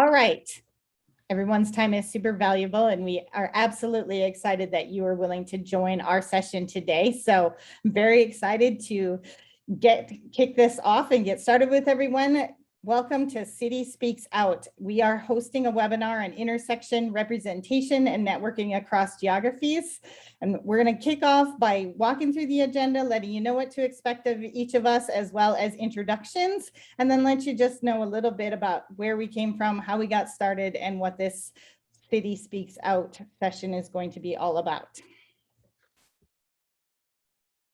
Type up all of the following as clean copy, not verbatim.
All right. Everyone's time is super valuable, and we are absolutely excited that you are willing to join our session today. So I'm very excited to kick this off and get started with everyone. Welcome to Citi Speaks Out. We are hosting a webinar on intersection representation and networking across geographies. And we're going to kick off by walking through the agenda, letting you know what to expect of each of us, as well as introductions, and then let you just know a little bit about where we came from, how we got started, and what this Citi Speaks Out session is going to be all about.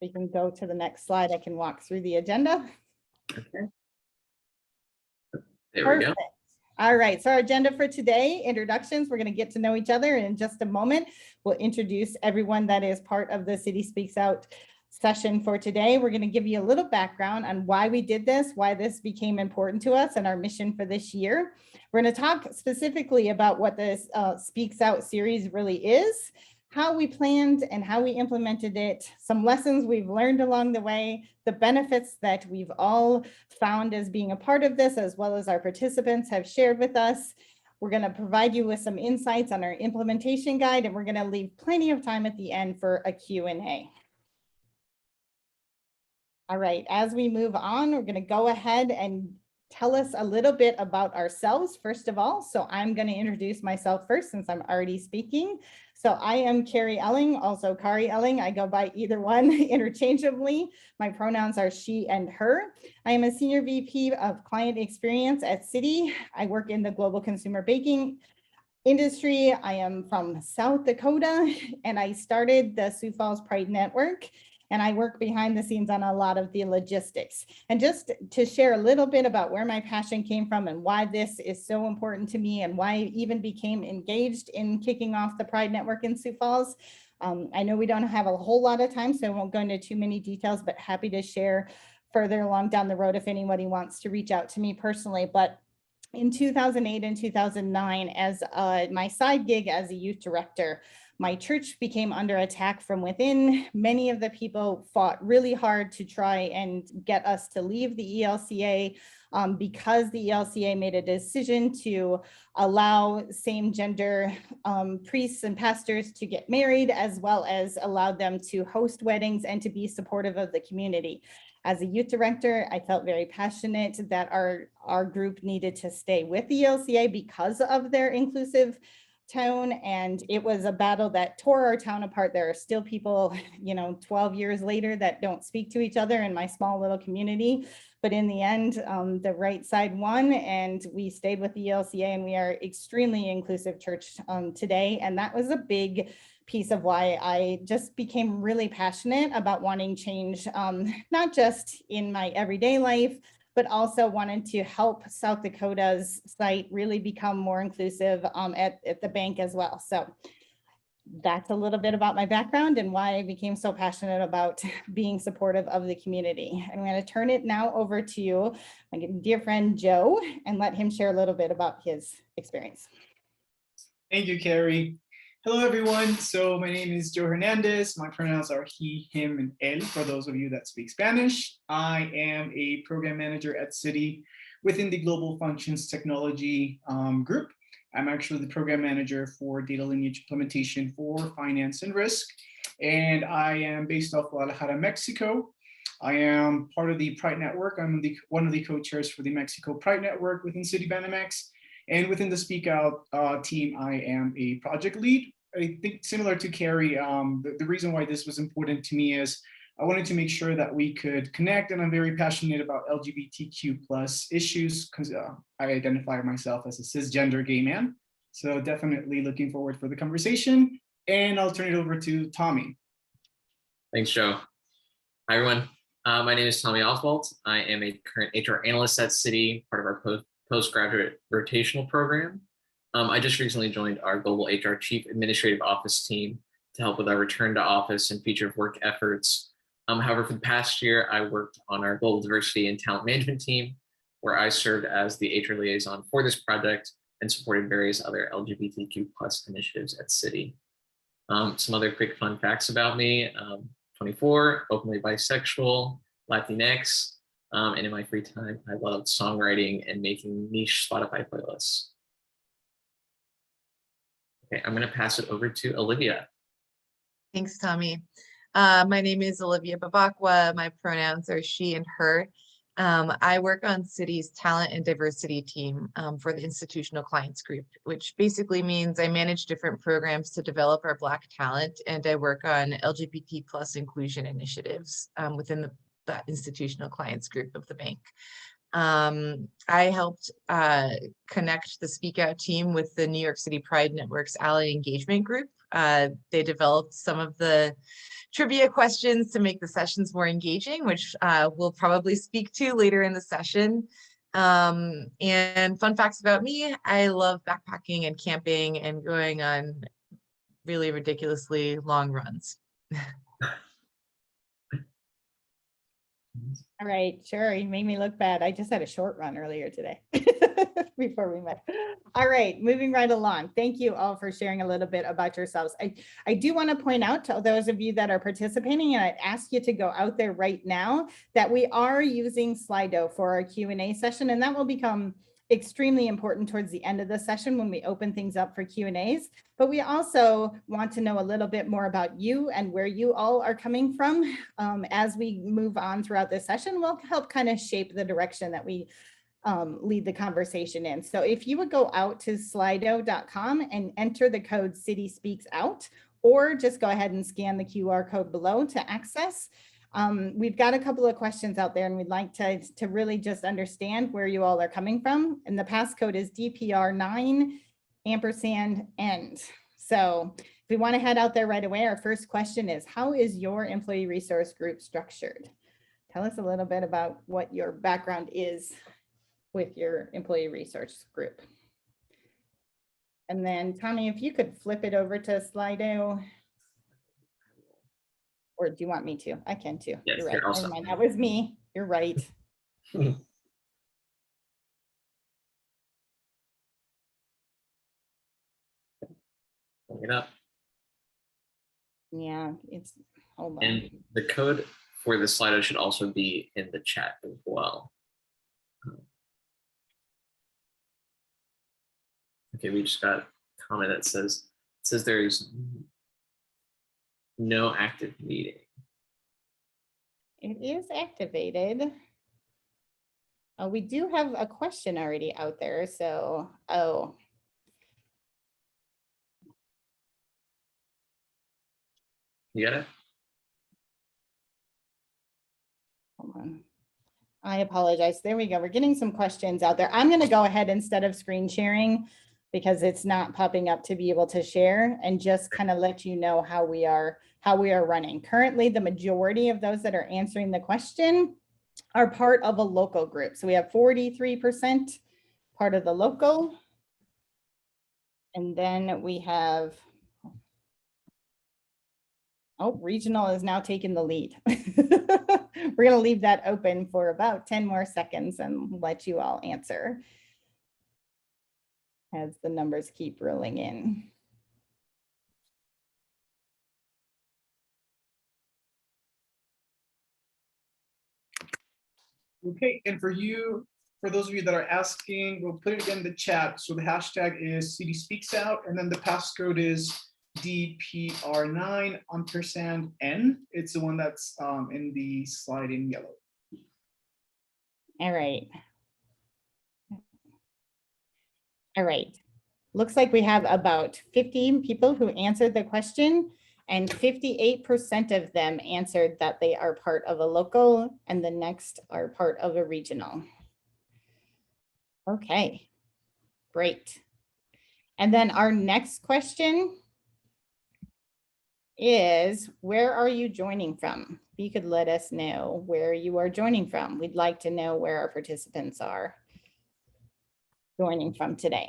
We can go to the next slide. I can walk through the agenda. Okay. There Perfect. we go. All right, so our agenda for today, introductions. We're going to get to know each other in just a moment. We'll introduce everyone that is part of the Citi Speaks Out session for today. We're going to give you a little background on why we did this, why this became important to us, and our mission for this year. We're going to talk specifically about what this Speaks Out series really is, how we planned and how we implemented it, some lessons we've learned along the way, the benefits that we've all found as being a part of this, as well as our participants have shared with us. We're going to provide you with some insights on our implementation guide, and we're going to leave plenty of time at the end for a Q&A. All right, as we move on, we're going to go ahead and tell us a little bit about ourselves, first of all. So I'm going to introduce myself first, since I'm already speaking. So I am Carrie Elling, also Kari Elling. I go by either one interchangeably. My pronouns are she and her. I am a Senior VP of Client Experience at Citi. I work in the global consumer baking industry. I am from South Dakota, and I started the Sioux Falls Pride Network. And I work behind the scenes on a lot of the logistics. And just to share a little bit about where my passion came from and why this is so important to me and why I even became engaged in kicking off the Pride Network in Sioux Falls. I know we don't have a whole lot of time, so I won't go into too many details, but happy to share further along down the road if anybody wants to reach out to me personally. But in 2008 and 2009, as my side gig as a youth director, my church became under attack from within. Many of the people fought really hard to try and get us to leave the ELCA because the ELCA made a decision to allow same gender priests and pastors to get married, as well as allow them to host weddings and to be supportive of the community. As a youth director, I felt very passionate that our group needed to stay with the ELCA because of their inclusive tone, and it was a battle that tore our town apart. There are still people, 12 years later that don't speak to each other in my small little community. But in the end, the right side won, and we stayed with the ELCA, and we are extremely inclusive church today. And that was a big piece of why I just became really passionate about wanting change, not just in my everyday life, but also wanted to help South Dakota's site really become more inclusive at the bank as well. So that's a little bit about my background and why I became so passionate about being supportive of the community. I'm going to turn it now over to my dear friend Joe and let him share a little bit about his experience. Thank you, Carrie. Hello, everyone. So my name is Joe Hernandez. My pronouns are he, him, and él for those of you that speak Spanish. I am a program manager at Citi within the Global Functions Technology group. I'm actually the program manager for data lineage implementation for finance and risk. And I am based off Guadalajara, Mexico. I am part of the Pride Network. I'm one of the co-chairs for the Mexico Pride Network within Citibanamex. And within the Speak Out team, I am a project lead. I think similar to Carrie, the reason why this was important to me is I wanted to make sure that we could connect, and I'm very passionate about LGBTQ plus issues because I identify myself as a cisgender gay man. So definitely looking forward for the conversation, and I'll turn it over to Tommy. Thanks, Joe. Hi, everyone. My name is Tommy Oswald. I am a current HR analyst at Citi, part of our postgraduate rotational program. I just recently joined our Global HR Chief Administrative Office team to help with our return to office and future work efforts. However, for the past year, I worked on our Global Diversity and Talent Management team, where I served as the HR liaison for this project and supported various other LGBTQ plus initiatives at Citi. Some other quick fun facts about me: 24, openly bisexual, Latinx, and in my free time, I love songwriting and making niche Spotify playlists. Okay, I'm going to pass it over to Olivia. Thanks, Tommy. My name is Olivia Babakwa. My pronouns are she and her. I work on Citi's talent and diversity team for the institutional clients group, which basically means I manage different programs to develop our Black talent, and I work on LGBT plus inclusion initiatives within that institutional clients group of the bank. I helped connect the SpeakOUT team with the New York City Pride Network's ally engagement group. They developed some of the trivia questions to make the sessions more engaging, which we'll probably speak to later in the session. And fun facts about me, I love backpacking and camping and going on really ridiculously long runs. All right, sure. You made me look bad. I just had a short run earlier today before we met. All right, moving right along. Thank you all for sharing a little bit about yourselves. I do want to point out to those of you that are participating, and I'd ask you to go out there right now, that we are using Slido for our Q&A session, and that will become extremely important towards the end of the session when we open things up for Q&As. But we also want to know a little bit more about you and where you all are coming from. As we move on throughout this session, we'll help kind of shape the direction that we lead the conversation in. So if you would go out to slido.com and enter the code Citi SpeakOUT, or just go ahead and scan the QR code below to access. We've got a couple of questions out there, and we'd like to really just understand where you all are coming from. And the passcode is DPR9 &end. So if we want to head out there right away, our first question is, how is your employee resource group structured? Tell us a little bit about what your background is with your employee resource group. And then Tommy, if you could flip it over to Slido. Or do you want me to? I can too. Yes, you're right. you're also. Never mind. That was me. You're right. Look it up. Yeah, it's, hold on. And the code for the Slido should also be in the chat as well. Okay, we just got a comment that says, there's no active meeting. It is activated. We do have a question already out there. So, You got it? hold on. I apologize. There we go. We're getting some questions out there. I'm going to go ahead instead of screen sharing because it's not popping up to be able to share, and just kind of let you know how we are running. Currently, the majority of those that are answering the question are part of a local group. So we have 43% part of the local. And then we have, regional is now taking the lead. We're going to leave that open for about 10 more seconds and let you all answer as the numbers keep rolling in. Okay, and for those of you that are asking, we'll put it again in the chat. So the hashtag is Citi SpeaksOUT, and then the passcode is DPR9 &N. It's the one that's in the slide in yellow. All right. All right. Looks like we have about 50 people who answered the question, and 58% of them answered that they are part of a local, and the next are part of a regional. Okay, great. And then our next question is, where are you joining from? If you could let us know where you are joining from. We'd like to know where our participants are joining from today.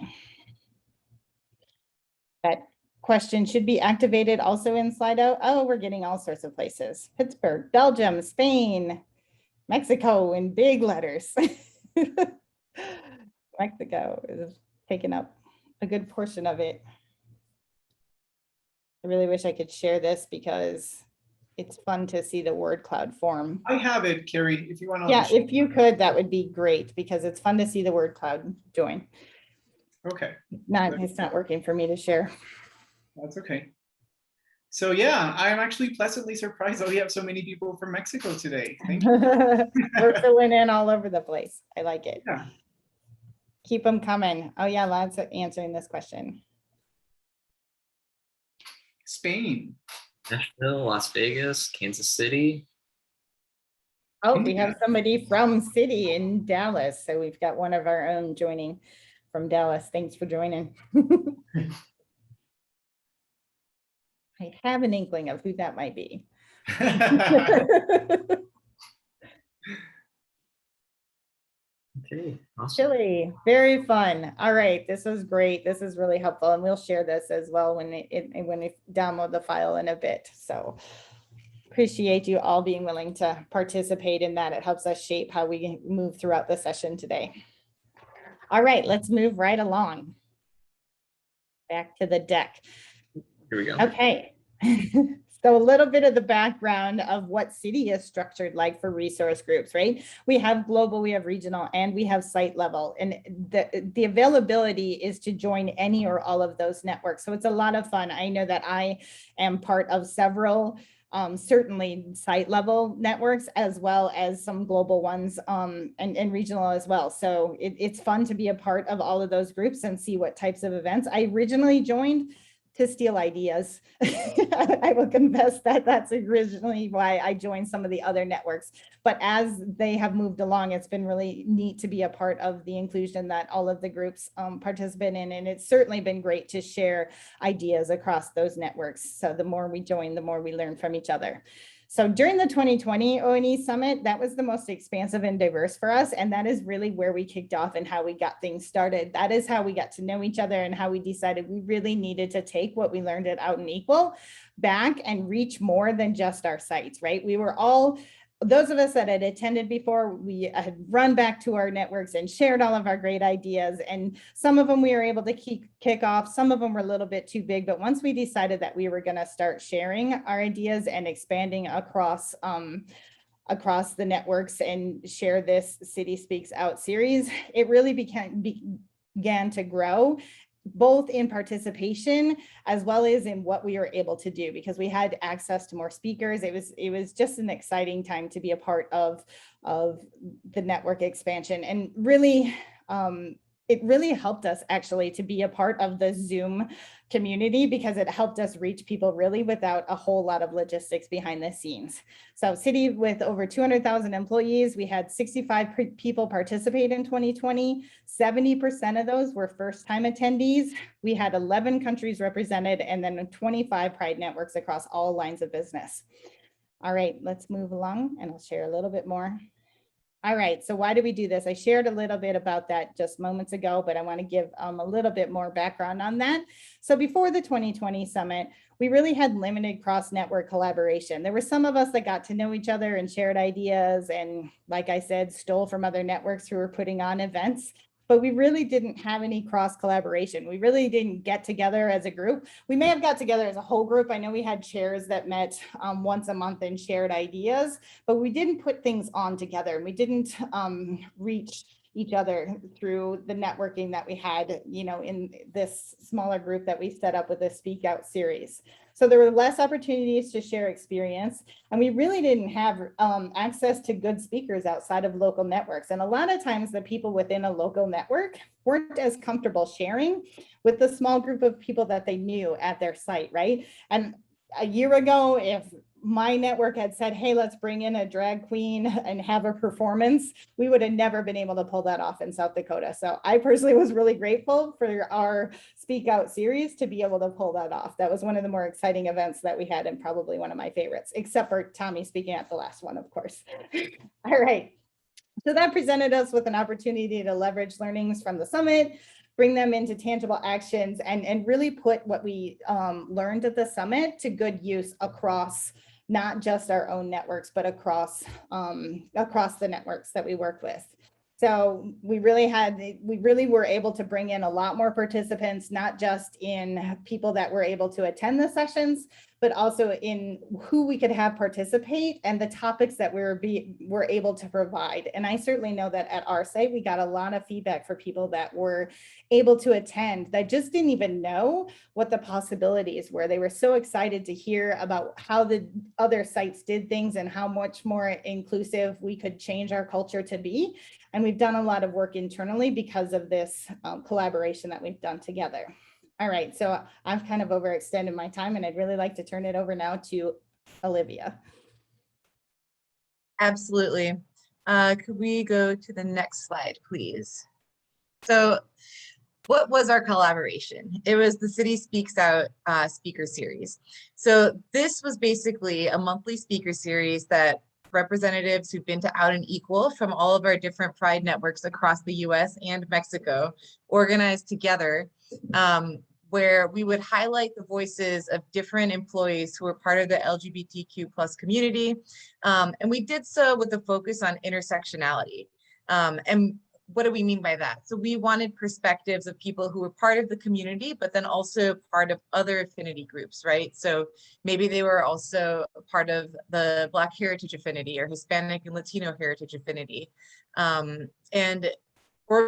That question should be activated also in Slido. Oh, we're getting all sorts of places. Pittsburgh, Belgium, Spain, Mexico in big letters. Mexico is taking up a good portion of it. I really wish I could share this because it's fun to see the word cloud form. I have it, Carrie, if you want to. Yeah, if you could, that would be great because it's fun to see the word cloud join. Okay. It's not working for me to share. That's okay. So yeah, I'm actually pleasantly surprised that we have so many people from Mexico today. Thank you. We're filling in all over the place. I like it. Yeah. Keep them coming. Oh yeah, lots of answering this question. Spain. Nashville, Las Vegas, Kansas City. Oh, we have India. somebody from Citi in Dallas. So we've got one of our own joining from Dallas. Thanks for joining. I have an inkling of who that might be. Okay, awesome. Chile, very fun. All right, this was great. This is really helpful, and we'll share this as well when we download the file in a bit. So appreciate you all being willing to participate in that. It helps us shape how we move throughout the session today. All right, let's move right along. Back to the deck. Here we go. Okay. So a little bit of the background of what Citi is structured like for resource groups, right? We have global, we have regional, and we have site level. And the availability is to join any or all of those networks. So it's a lot of fun. I know that I am part of several certainly site level networks, as well as some global ones and regional as well. So it's fun to be a part of all of those groups and see what types of events. I originally joined to steal ideas. I will confess that that's originally why I joined some of the other networks. But as they have moved along, it's been really neat to be a part of the inclusion that all of the groups participate in. And it's certainly been great to share ideas across those networks. So the more we join, the more we learn from each other. So during the 2020 ONE Summit, that was the most expansive and diverse for us. And that is really where we kicked off and how we got things started. That is how we got to know each other and how we decided we really needed to take what we learned at Out and Equal back and reach more than just our sites, right? We were all, those of us that had attended before, we had run back to our networks and shared all of our great ideas. And some of them we were able to kick off. Some of them were a little bit too big. But once we decided that we were going to start sharing our ideas and expanding across the networks and share this Citi Speaks Out series, it really began to grow, both in participation as well as in what we were able to do, because we had access to more speakers. It was just an exciting time to be a part of the network expansion, and really it really helped us actually to be a part of the Zoom community, because it helped us reach people really without a whole lot of logistics behind the scenes. So Citi, with over 200,000 employees, we had 65 people participate in 2020. 70% of those were first-time attendees. We had 11 countries represented, and then 25 Pride networks across all lines of business. All right, let's move along and I'll share a little bit more. All right, so why do we do this? I shared a little bit about that just moments ago, but I want to give a little bit more background on that. So before the 2020 summit, we really had limited cross-network collaboration. There were some of us that got to know each other and shared ideas, and like I said, stole from other networks who were putting on events. But we really didn't have any cross collaboration. We really didn't get together as a group. We may have got together as a whole group. I know we had chairs that met once a month and shared ideas, but we didn't put things on together. And we didn't reach each other through the networking that we had, you know, in this smaller group that we set up with the Speak Out series. So there were less opportunities to share experience, and we really didn't have access to good speakers outside of local networks. And a lot of times the people within a local network weren't as comfortable sharing with the small group of people that they knew at their site, right? And a year ago, if my network had said, hey, let's bring in a drag queen and have a performance, we would have never been able to pull that off in South Dakota. So I personally was really grateful for our Speak Out series to be able to pull that off. That was one of the more exciting events that we had, and probably one of my favorites, except for Tommy speaking at the last one, of course. All right. So that presented us with an opportunity to leverage learnings from the summit, bring them into tangible actions, and really put what we learned at the summit to good use across not just our own networks, but across the networks that we work with. So we really were able to bring in a lot more participants, not just in people that were able to attend the sessions, but also in who we could have participate and the topics that we're able to provide. And I certainly know that at our site, we got a lot of feedback for people that were able to attend that just didn't even know what the possibilities were. They were so excited to hear about how the other sites did things and how much more inclusive we could change our culture to be. And we've done a lot of work internally because of this collaboration that we've done together. All right, so I've kind of overextended my time and I'd really like to turn it over now to Olivia. Absolutely. Could we go to the next slide, please? So what was our collaboration? It was the Citi SpeakOUT speaker series. So this was basically a monthly speaker series that representatives who've been to Out and Equal from all of our different Pride networks across the US and Mexico organized together, where we would highlight the voices of different employees who were part of the LGBTQ plus community. And we did so with a focus on intersectionality. And what do we mean by that? So we wanted perspectives of people who were part of the community, but then also part of other affinity groups, right? So maybe they were also part of the Black Heritage Affinity or Hispanic and Latino Heritage Affinity. Or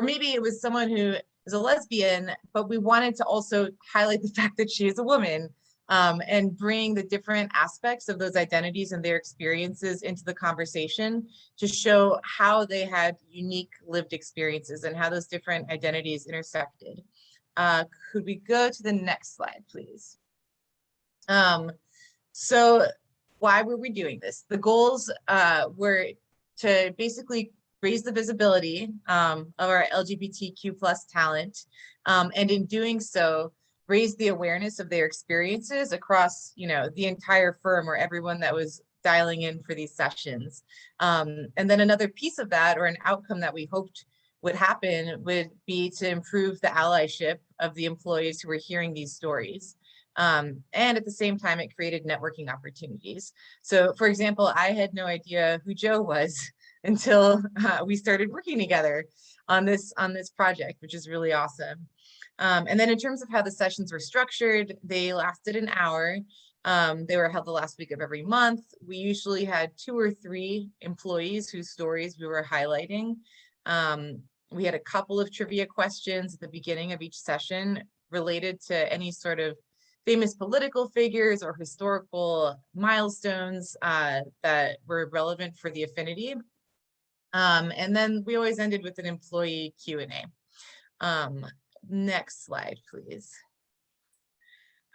maybe it was someone who is a lesbian, but we wanted to also highlight the fact that she is a woman, and bring the different aspects of those identities and their experiences into the conversation to show how they had unique lived experiences and how those different identities intersected. Could we go to the next slide, please? So why were we doing this? The goals were to basically raise the visibility of our LGBTQ plus talent, and in doing so, raise the awareness of their experiences across, the entire firm or everyone that was dialing in for these sessions. And then another piece of that, or an outcome that we hoped would happen, would be to improve the allyship of the employees who were hearing these stories. And at the same time, it created networking opportunities. So for example, I had no idea who Joe was until we started working together on this project, which is really awesome. And then in terms of how the sessions were structured, they lasted an hour. They were held the last week of every month. We usually had 2 or 3 employees whose stories we were highlighting. We had a couple of trivia questions at the beginning of each session related to any sort of famous political figures or historical milestones that were relevant for the affinity. And then we always ended with an employee Q&A. Next slide, please.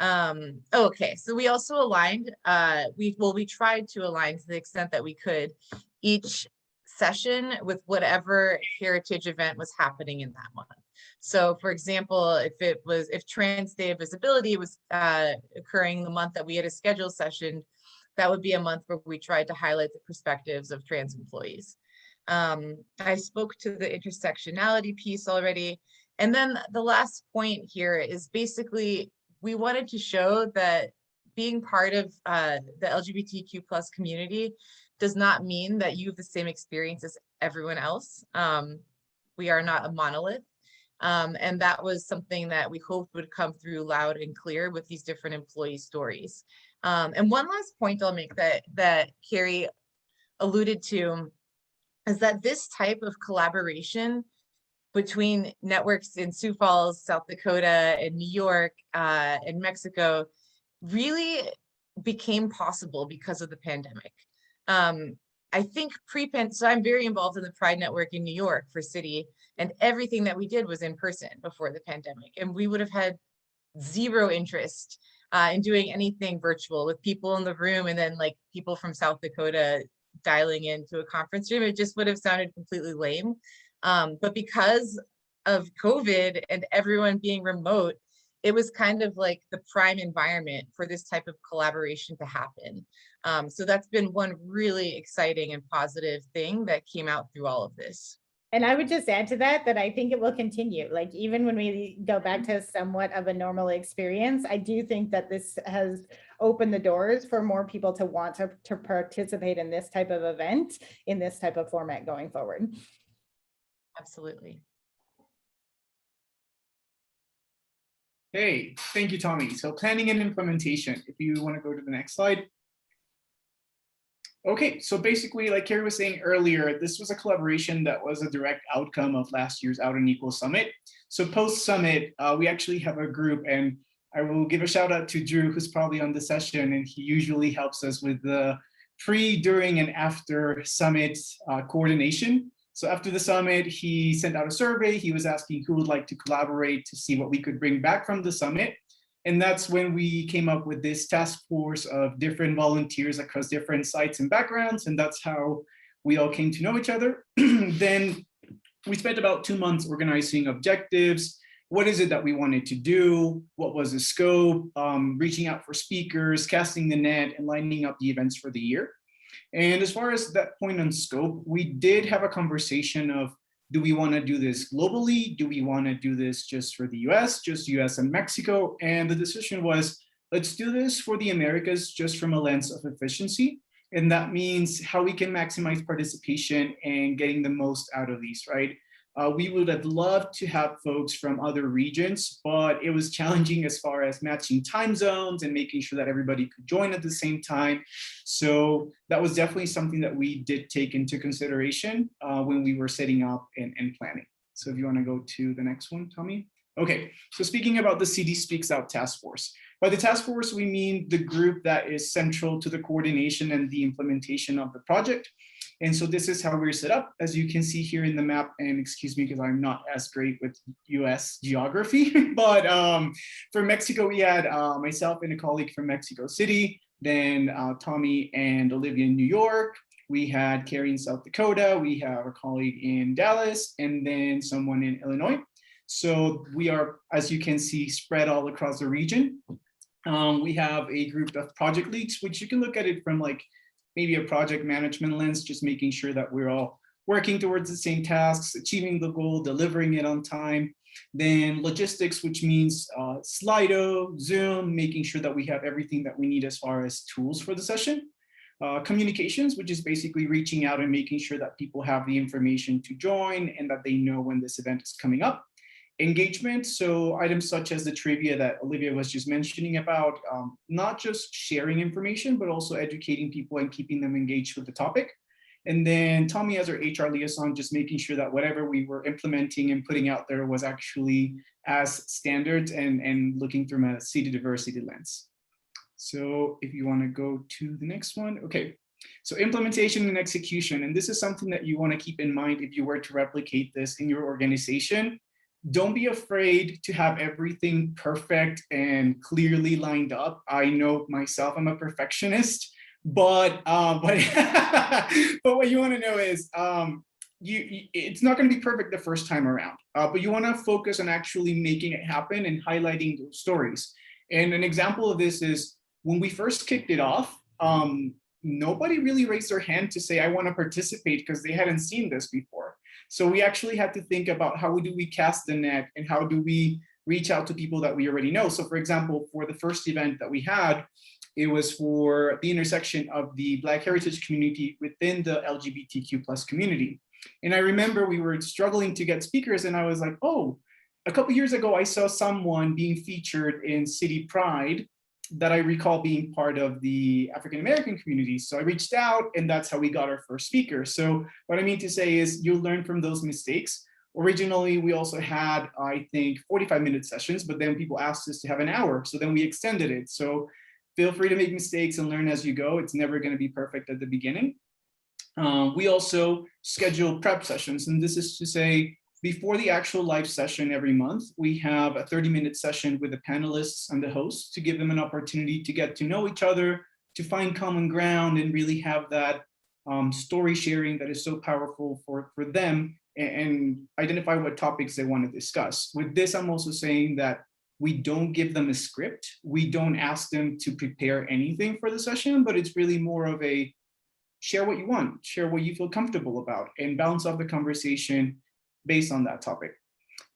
Okay, so we also aligned, we tried to align to the extent that we could each session with whatever heritage event was happening in that month. So for example, if Trans Day of Visibility was occurring the month that we had a scheduled session, that would be a month where we tried to highlight the perspectives of trans employees. I spoke to the intersectionality piece already. And then the last point here is basically, we wanted to show that being part of the LGBTQ plus community does not mean that you have the same experience as everyone else. We are not a monolith. And that was something that we hoped would come through loud and clear with these different employee stories. And one last point I'll make that Carrie alluded to is that this type of collaboration between networks in Sioux Falls, South Dakota, and New York, and Mexico really became possible because of the pandemic. I think so I'm very involved in the Pride Network in New York for Citi, and everything that we did was in person before the pandemic. And we would have had zero interest in doing anything virtual with people in the room and then like people from South Dakota dialing into a conference room. It just would have sounded completely lame. But because of COVID and everyone being remote, it was kind of like the prime environment for this type of collaboration to happen. So that's been one really exciting and positive thing that came out through all of this. And I would just add to that I think it will continue. Like even when we go back to somewhat of a normal experience, I do think that this has opened the doors for more people to want to participate in this type of event, in this type of format going forward. Absolutely. Hey, thank you, Tommy. So planning and implementation, if you want to go to the next slide. Okay, so basically, like Carrie was saying earlier, this was a collaboration that was a direct outcome of last year's Out and Equal Summit. So post-summit, we actually have a group, and I will give a shout out to Drew, who's probably on the session, and he usually helps us with the pre, during, and after summit coordination. So after the summit, he sent out a survey. He was asking who would like to collaborate to see what we could bring back from the summit. And that's when we came up with this task force of different volunteers across different sites and backgrounds. And that's how we all came to know each other. Then we spent about 2 months organizing objectives. What is it that we wanted to do? What was the scope? Reaching out for speakers, casting the net, and lining up the events for the year. And as far as that point on scope, we did have a conversation of, do we want to do this globally? Do we want to do this just for the US, just US and Mexico? And the decision was, let's do this for the Americas just from a lens of efficiency. And that means how we can maximize participation and getting the most out of these, right? We would have loved to have folks from other regions, but it was challenging as far as matching time zones and making sure that everybody could join at the same time. So that was definitely something that we did take into consideration when we were setting up and planning. So if you want to go to the next one, Tommy. Okay, so speaking about the Citi SpeakOUT task force. By the task force, we mean the group that is central to the coordination and the implementation of the project. And so this is how we're set up, as you can see here in the map. And excuse me, because I'm not as great with US geography, but for Mexico, we had myself and a colleague from Mexico City, then Tommy and Olivia in New York. We had Carrie in South Dakota. We have a colleague in Dallas, and then someone in Illinois. So we are, as you can see, spread all across the region. We have a group of project leads, which you can look at it from like maybe a project management lens, just making sure that we're all working towards the same tasks, achieving the goal, delivering it on time. Then logistics, which means Slido, Zoom, making sure that we have everything that we need as far as tools for the session. Communications, which is basically reaching out and making sure that people have the information to join and that they know when this event is coming up. Engagement, so items such as the trivia that Olivia was just mentioning about, not just sharing information, but also educating people and keeping them engaged with the topic. And then Tommy as our HR liaison, just making sure that whatever we were implementing and putting out there was actually as standards and looking from a Citi diversity lens. So if you want to go to the next one, okay. So implementation and execution, and this is something that you want to keep in mind if you were to replicate this in your organization. Don't be afraid to have everything perfect and clearly lined up. I know myself, I'm a perfectionist, but what you want to know is it's not going to be perfect the first time around, but you want to focus on actually making it happen and highlighting those stories. And an example of this is when we first kicked it off, nobody really raised their hand to say, I want to participate, because they hadn't seen this before. So we actually had to think about how do we cast the net and how do we reach out to people that we already know. So for example, for the first event that we had, it was for the intersection of the Black heritage community within the LGBTQ plus community. And I remember we were struggling to get speakers, and I was like, oh, a couple years ago, I saw someone being featured in Citi Pride that I recall being part of the African-American community. So I reached out, and that's how we got our first speaker. So what I mean to say is you'll learn from those mistakes. Originally, we also had, I think, 45-minute sessions, but then people asked us to have an hour. So then we extended it. So feel free to make mistakes and learn as you go. It's never going to be perfect at the beginning. We also schedule prep sessions. And this is to say, before the actual live session every month, we have a 30-minute session with the panelists and the hosts to give them an opportunity to get to know each other, to find common ground, and really have that story sharing that is so powerful for them, and identify what topics they want to discuss. With this, I'm also saying that we don't give them a script. We don't ask them to prepare anything for the session, but it's really more of a share what you want, share what you feel comfortable about, and bounce off the conversation based on that topic.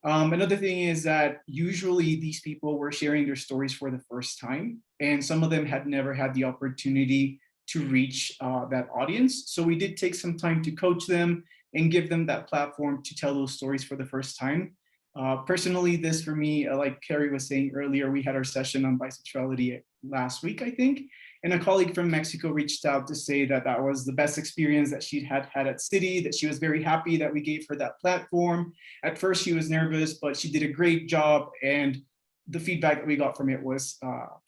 Another thing is that usually these people were sharing their stories for the first time, and some of them had never had the opportunity to reach that audience. So we did take some time to coach them and give them that platform to tell those stories for the first time. Personally, this for me, like Carrie was saying earlier, we had our session on bisexuality last week, I think, and a colleague from Mexico reached out to say that that was the best experience that she'd had at Citi, that she was very happy that we gave her that platform. At first, she was nervous, but she did a great job, and the feedback that we got from it was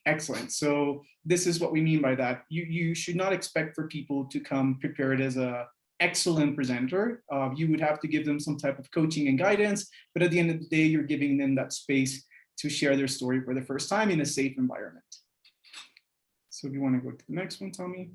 excellent. So this is what we mean by that. You should not expect for people to come prepared as a excellent presenter. You would have to give them some type of coaching and guidance, but at the end of the day, you're giving them that space to share their story for the first time in a safe environment. So if you want to go to the next one, Tommy.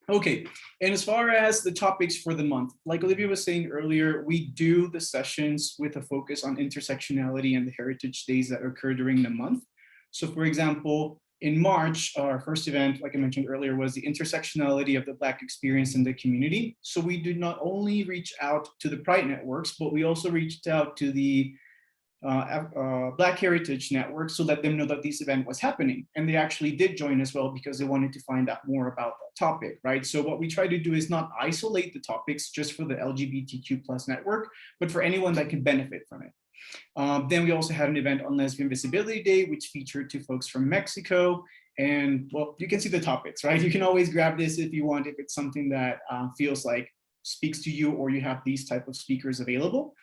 Okay, and as far as the topics for the month, like Olivia was saying earlier, we do the sessions with a focus on intersectionality and the heritage days that occur during the month. So for example, in March, our first event, like I mentioned earlier, was the intersectionality of the Black experience in the community. So we did not only reach out to the Pride networks, but we also reached out to the Black Heritage Network to let them know that this event was happening. And they actually did join as well because they wanted to find out more about that topic, right? So what we try to do is not isolate the topics just for the LGBTQ+ network, but for anyone that can benefit from it. Then we also had an event on Lesbian Visibility Day, which featured 2 folks from Mexico. And well, you can see the topics, right? You can always grab this if you want, if it's something that feels like speaks to you or you have these type of speakers available.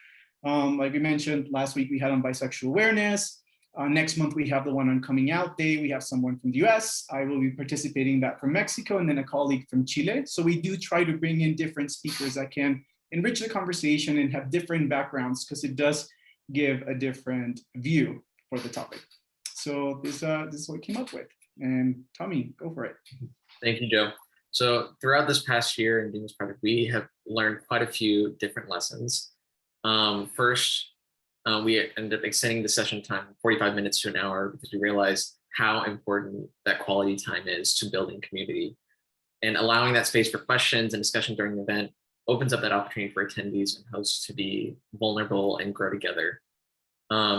Like we mentioned last week, we had on bisexual awareness. Next month, we have the one on Coming Out Day. We have someone from the US. I will be participating in that from Mexico, and then a colleague from Chile. So we do try to bring in different speakers that can enrich the conversation and have different backgrounds, because it does give a different view for the topic. So this is what I came up with. And Tommy, go for it. Thank you, Joe. So throughout this past year in doing this project, we have learned quite a few different lessons. First, we ended up extending the session time 45 minutes to an hour because we realized how important that quality time is to building community. And allowing that space for questions and discussion during the event opens up that opportunity for attendees and hosts to be vulnerable and grow together.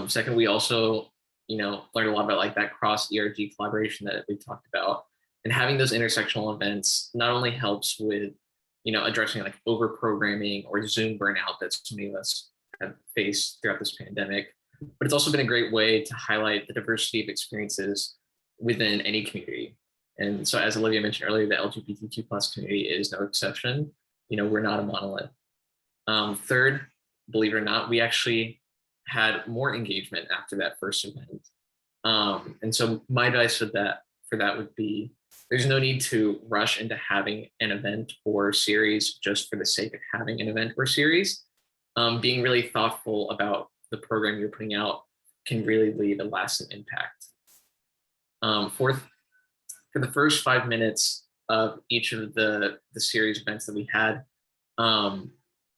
Second, we also, learned a lot about like that cross ERG collaboration that we talked about, and having those intersectional events not only helps with, addressing like over programming or Zoom burnout that so many of us have faced throughout this pandemic, but it's also been a great way to highlight the diversity of experiences within any community. And so as Olivia mentioned earlier, the LGBTQ+ community is no exception. We're not a monolith. Third, believe it or not, we actually had more engagement after that first event. And so my advice for that would be, there's no need to rush into having an event or series just for the sake of having an event or series. Being really thoughtful about the program you're putting out can really leave a lasting impact. Fourth, for the first 5 minutes of each of the series events that we had,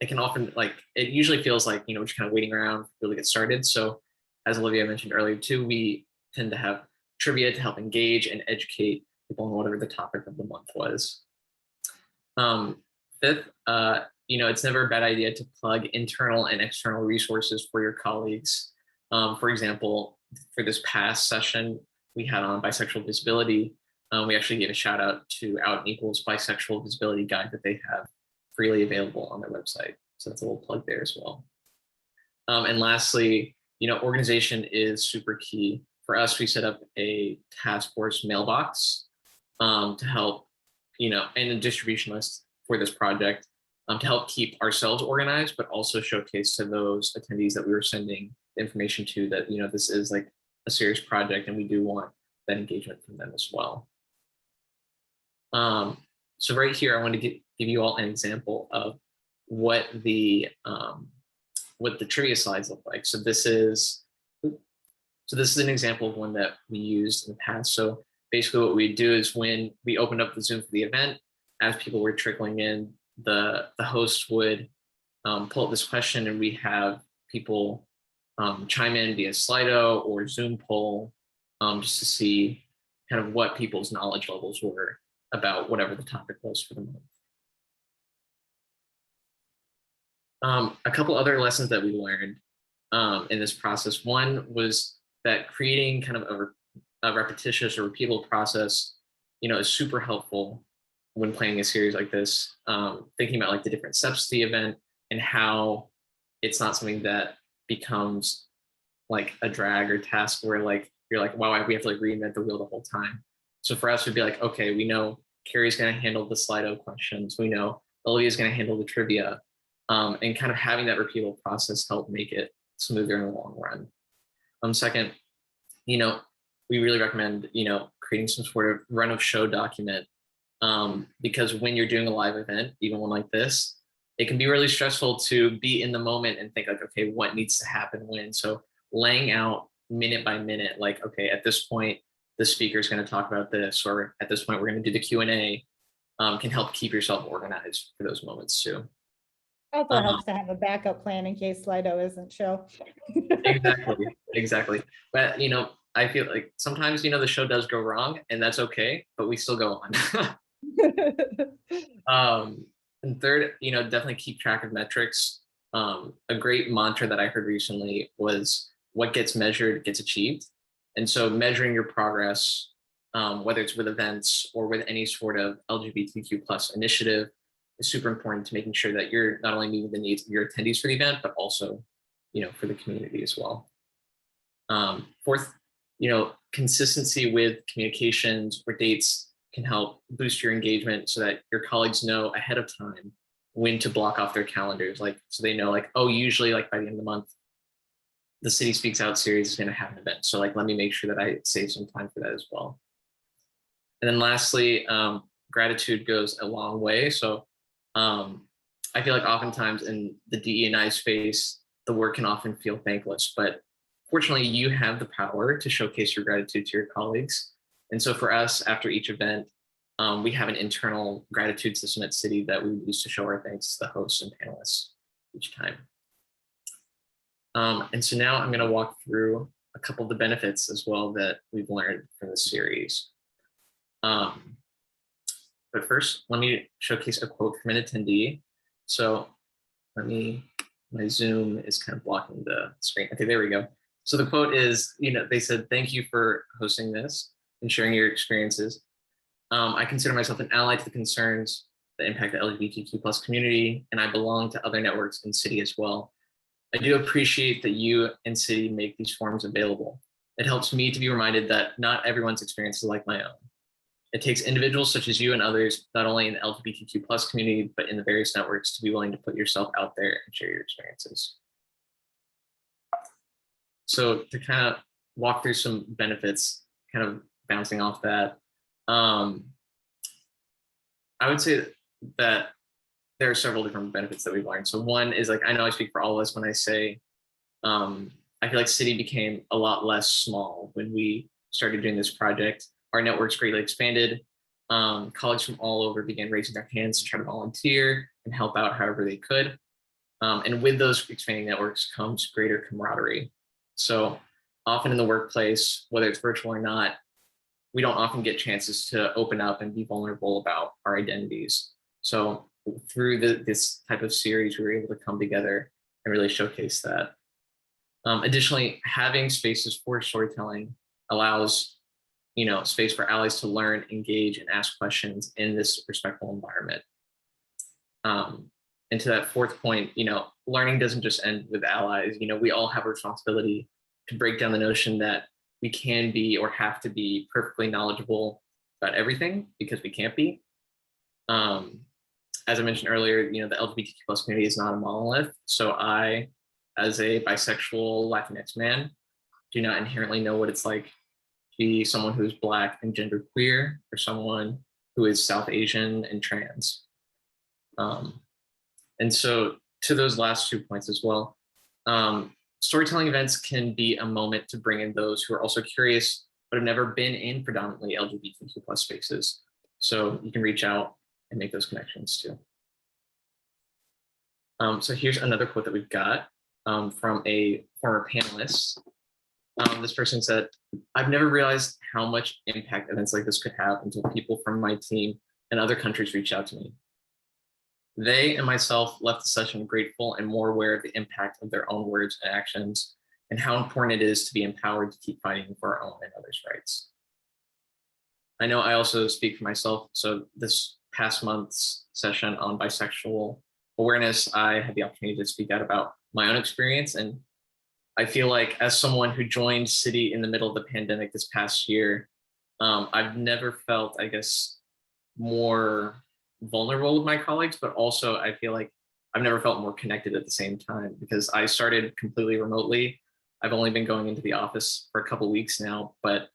it can often it usually feels like, we're just kind of waiting around for people to get started. So as Olivia mentioned earlier too, we tend to have trivia to help engage and educate people on whatever the topic of the month was. Fifth, it's never a bad idea to plug internal and external resources for your colleagues. For example, for this past session we had on bisexual visibility, we actually gave a shout out to Out and Equal's bisexual visibility guide that they have freely available on their website. So that's a little plug there as well. And lastly, organization is super key. For us, we set up a task force mailbox to help, and a distribution list for this project to help keep ourselves organized, but also showcase to those attendees that we were sending information to that, this is like a serious project and we do want that engagement from them as well. So right here, I want to give you all an example of what the trivia slides look like. So this is an example of one that we used in the past. So basically what we do is when we opened up the Zoom for the event, as people were trickling in, the host would pull up this question, and we have people chime in via Slido or Zoom poll just to see kind of what people's knowledge levels were about whatever the topic was for the month. A couple other lessons that we learned in this process. One was that creating kind of a repetitious or repeatable process, is super helpful when planning a series like this. Thinking about like the different steps to the event and how it's not something that becomes like a drag or task where like you're like, wow, we have to like reinvent the wheel the whole time. So for us, it'd be like, okay, we know Carrie's going to handle the Slido questions. We know Olivia's going to handle the trivia, and kind of having that repeatable process help make it smoother in the long run. Second, we really recommend, creating some sort of run of show document, because when you're doing a live event, even one like this, it can be really stressful to be in the moment and think like, okay, what needs to happen when? So laying out minute by minute, like, okay, at this point, the speaker is going to talk about this, or at this point, we're going to do the Q&A, can help keep yourself organized for those moments too. Also helps to have a backup plan in case Slido isn't show. Exactly. But, I feel like sometimes, the show does go wrong, and that's okay, but we still go on. And third, definitely keep track of metrics. A great mantra that I heard recently was what gets measured gets achieved. And so measuring your progress, whether it's with events or with any sort of LGBTQ plus initiative, is super important to making sure that you're not only meeting the needs of your attendees for the event, but also, for the community as well. Fourth, consistency with communications or dates can help boost your engagement so that your colleagues know ahead of time when to block off their calendars. Like, so they know like, oh, usually like by the end of the month, the Citi Speaks Out series is going to have an event. So like, let me make sure that I save some time for that as well. And then lastly, gratitude goes a long way. So I feel like oftentimes in the DE&I space, the work can often feel thankless, but fortunately you have the power to showcase your gratitude to your colleagues. And so for us, after each event, we have an internal gratitude system at Citi that we use to show our thanks to the hosts and panelists each time. And so now I'm going to walk through a couple of the benefits as well that we've learned from this series. But first, let me showcase a quote from an attendee. So my Zoom is kind of blocking the screen. Okay, there we go. So the quote is, they said, "Thank you for hosting this and sharing your experiences. I consider myself an ally to the concerns that impact the LGBTQ plus community, and I belong to other networks in Citi as well. I do appreciate that you and Citi make these forums available. It helps me to be reminded that not everyone's experience is like my own. It takes individuals such as you and others, not only in the LGBTQ plus community, but in the various networks, to be willing to put yourself out there and share your experiences." So to kind of walk through some benefits, kind of bouncing off that, I would say that there are several different benefits that we've learned. So one is like, I know I speak for all of us when I say, I feel like Citi became a lot less small when we started doing this project. Our networks greatly expanded. Colleagues from all over began raising their hands to try to volunteer and help out however they could. And with those expanding networks comes greater camaraderie. So often in the workplace, whether it's virtual or not, we don't often get chances to open up and be vulnerable about our identities. So through this type of series, we were able to come together and really showcase that. Additionally, having spaces for storytelling allows, space for allies to learn, engage, and ask questions in this respectful environment. And to that fourth point, learning doesn't just end with allies. We all have a responsibility to break down the notion that we can be or have to be perfectly knowledgeable about everything, because we can't be. As I mentioned earlier, the LGBTQ plus community is not a monolith. So I, as a bisexual Latinx man, do not inherently know what it's like to be someone who's Black and genderqueer, or someone who is South Asian and trans. And so to those last 2 points as well, storytelling events can be a moment to bring in those who are also curious, but have never been in predominantly LGBTQ plus spaces. So you can reach out and make those connections too. So here's another quote that we've got from a former panelist. This person said, "I've never realized how much impact events like this could have until people from my team and other countries reach out to me. They and myself left the session grateful and more aware of the impact of their own words and actions, and how important it is to be empowered to keep fighting for our own and others' rights." I know I also speak for myself. So this past month's session on bisexual awareness, I had the opportunity to speak out about my own experience and I feel like as someone who joined Citi in the middle of the pandemic this past year, I've never felt, I guess, more vulnerable with my colleagues, but also I feel like I've never felt more connected at the same time because I started completely remotely. I've only been going into the office for a couple weeks now, but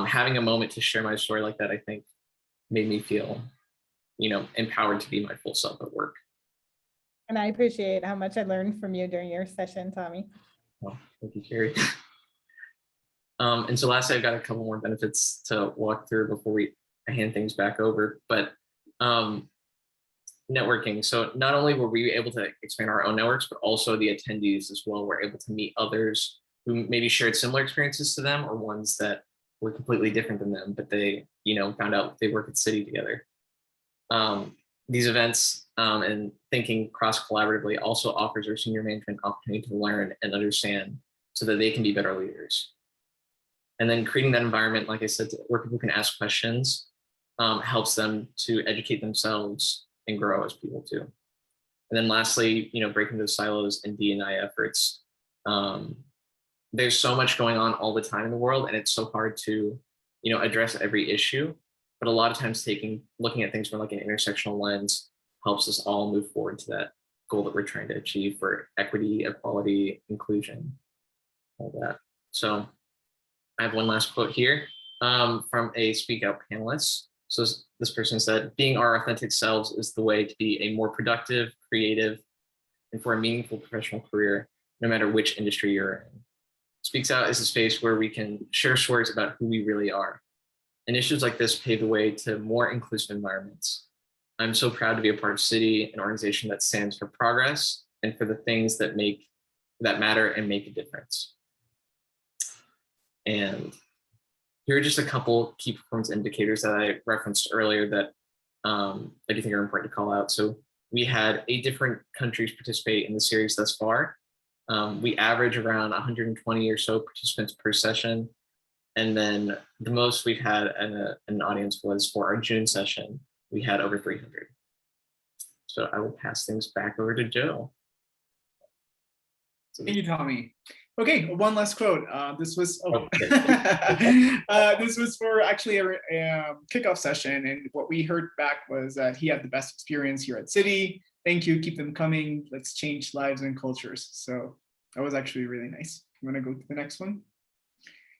having a moment to share my story like that, I think made me feel, empowered to be my full self at work. And I appreciate how much I learned from you during your session, Tommy. Well, thank you, Carrie. And so lastly, I've got a couple more benefits to walk through before I hand things back over, but networking. So not only were we able to expand our own networks, but also the attendees as well were able to meet others who maybe shared similar experiences to them or ones that were completely different than them, but they, found out they work at Citi together. These events and thinking cross-collaboratively also offers our senior management opportunity to learn and understand so that they can be better leaders. And then creating that environment, like I said, where people can ask questions helps them to educate themselves and grow as people too. And then lastly, breaking those silos and D&I efforts. There's so much going on all the time in the world, and it's so hard to, address every issue. But a lot of times looking at things from like an intersectional lens helps us all move forward to that goal that we're trying to achieve for equity, equality, inclusion, all that. So I have one last quote here from a SpeakOUT panelist. So this person said, being our authentic selves is the way to be a more productive, creative, and for a meaningful professional career, no matter which industry you're in. SpeakOUT is a space where we can share stories about who we really are. Initiatives like this pave the way to more inclusive environments. I'm so proud to be a part of Citi, an organization that stands for progress and for the things that matter and make a difference. And here are just a couple key performance indicators that I referenced earlier that I do think are important to call out. So we had 8 different countries participate in the series thus far. We average around 120 or so participants per session. And then the most we've had in an audience was for our June session. We had over 300. So I will pass things back over to Joe. Thank you, Tommy. Okay, one last quote. This was this was for actually a kickoff session, and what we heard back was that he had the best experience here at Citi. Thank you, keep them coming. Let's change lives and cultures. So that was actually really nice. I'm gonna go to the next one.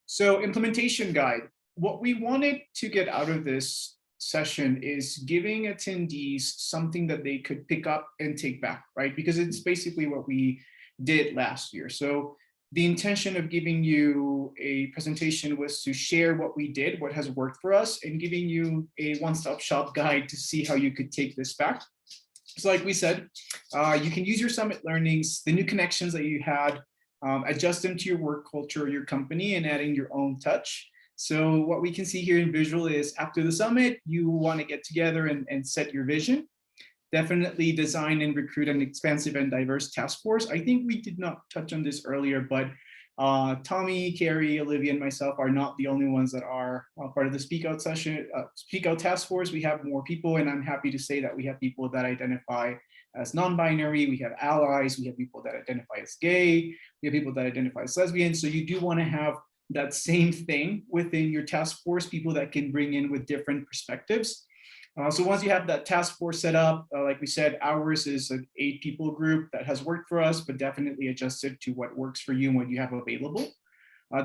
So implementation guide. What we wanted to get out of this session is giving attendees something that they could pick up and take back, right? Because it's basically what we did last year. So the intention of giving you a presentation was to share what we did, what has worked for us, and giving you a one-stop shop guide to see how you could take this back. So like we said, you can use your summit learnings, the new connections that you had, adjust them to your work culture, your company, and adding your own touch. So what we can see here in visual is after the summit, you want to get together and set your vision. Definitely design and recruit an expansive and diverse task force. I think we did not touch on this earlier, but Tommy, Carrie, Olivia, and myself are not the only ones that are part of the SpeakOUT session, SpeakOUT task force. We have more people, and I'm happy to say that we have people that identify as non-binary, we have allies, we have people that identify as gay, we have people that identify as lesbian. So you do want to have that same thing within your task force, people that can bring in with different perspectives. So once you have that task force set up, like we said, ours is an 8-people group that has worked for us, but definitely adjusted to what works for you and what you have available.